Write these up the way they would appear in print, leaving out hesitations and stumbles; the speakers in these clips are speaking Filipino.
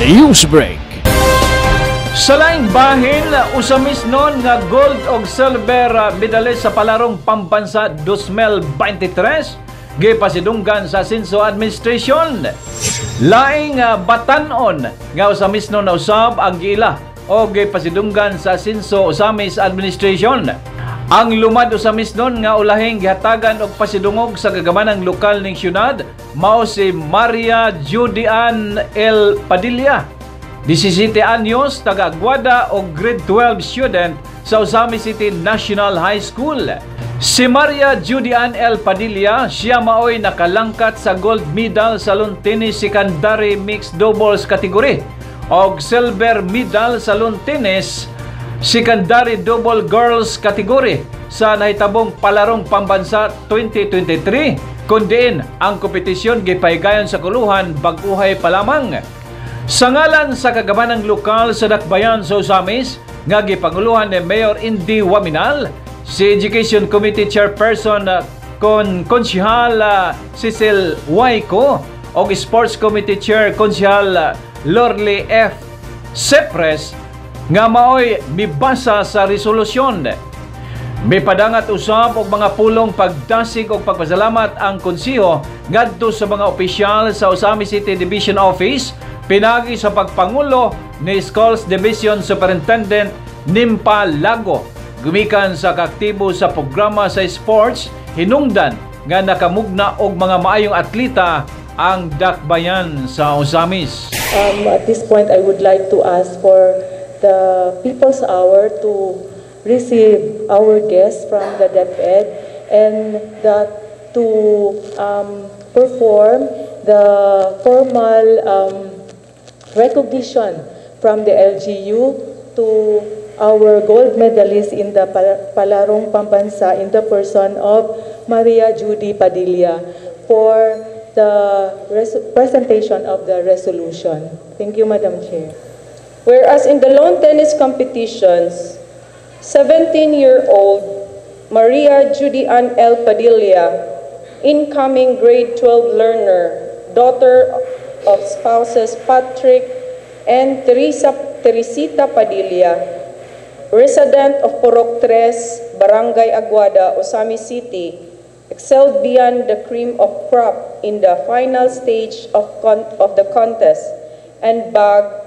Newsbreak. Sa laing bahin, usamis nun nga gold o silver medalist sa palarong pambansa 2023 gipasidunggan sa Asenso Administration. Laing batanon nga usamis nun na usab ang giila o gipasidunggan sa Asenso Osamis Administration. Ang lumad usamis nun nga ulahing gihatagan og pasidungog sa gagamanang lokal ning syudad mao si Maria Judy Ann L. Padilla, 17 anyos, taga-Aguada o grade 12 student sa Osamis City National High School. Si Maria Judy Ann L. Padilla, siya maoy nakalangkat sa gold medal sa lawn tennis secondary mixed doubles category o silver medal sa lawn tennis secondary double girls category sa nahitabong palarong pambansa 2023, kundiin ang kompetisyon gipahigayon sa kuluhan bag-uhay pa lamang. Sa ngalan sa kagamanang lokal sa Dakbayan sa Osamis, nga gipanguluhan ni Mayor Indy Waminal, si Education Committee Chairperson Konsihal Cecil Waiko o Sports Committee Chair Konsihal Lorly F. Sepres, nga maoy mibasa sa resolusyon. May padangat usab og mga pulong pagdasig og pagpasalamat ang konsiho ngadto sa mga opisyal sa Osamis City Division Office pinagi sa pagpangulo ni Schools Division Superintendent Nimpa Lago. Gumikan sa kaaktibo sa programa sa sports, hinungdan nga nakamugna og mga maayong atleta ang Dakbayan sa Osamis. At this point, I would like to ask for the People's Hour to receive our guests from the DepEd and that to perform the formal recognition from the LGU to our gold medalist in the Palarong Pambansa in the person of Maria Judy Padilla for the presentation of the resolution. Thank you, Madam Chair. Whereas in the lawn tennis competitions, 17-year-old Maria Judy Ann L. Padilla, incoming grade 12 learner, daughter of spouses Patrick and Teresita Padilla, resident of Purok 3, Barangay Aguada, Osamis City, excelled beyond the cream of crop in the final stage of the contest and bagged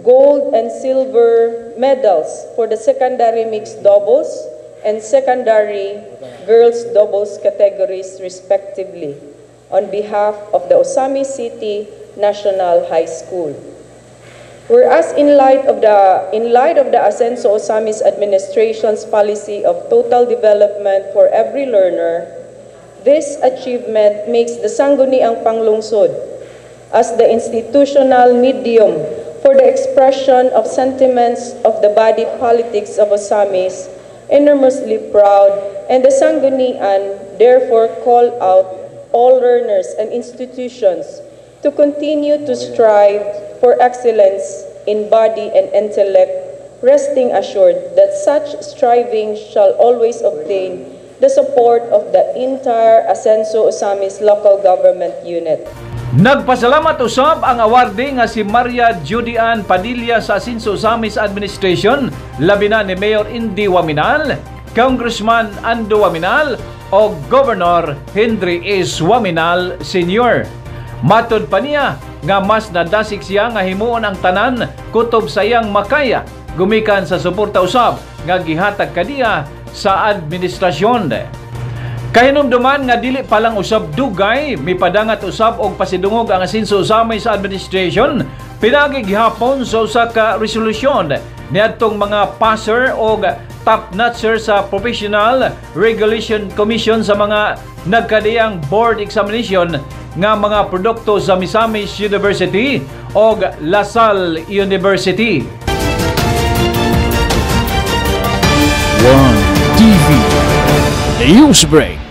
gold and silver medals for the secondary mixed doubles and secondary girls doubles categories respectively on behalf of the Osamis City National High School. Whereas in light of the Asenso Osamis administration's policy of total development for every learner, this achievement makes the Sangguniang Panglungsod as the institutional medium for the expression of sentiments of the body politics of Osamis enormously proud, and the Sanggunian therefore call out all learners and institutions to continue to strive for excellence in body and intellect, resting assured that such striving shall always obtain the support of the entire Asenso Osamis local government unit. Nagpasalamat usab ang awardee nga si Maria Judy Ann Padilla sa Asenso Osamis Administration, labi na ni Mayor Indy Waminal, Congressman Ando Waminal o Governor Henry S. Waminal Sr. Matod pa niya nga mas nadasik siya nga himuon ang tanan kutob sa iyang makaya gumikan sa suporta usab nga gihatag kaniya sa administrasyon. Kahinumduman nga dili palang usab dugay, mipadangat usab og pasidungog ang Asenso Osamis Administration pinagi gihapon sa usa ka resolusyon niadtong mga passer o top-notcher sa Professional Regulation Commission sa mga nagkadiyang board examination nga mga produkto sa Misamis University o Lasal University. One TV Newsbreak.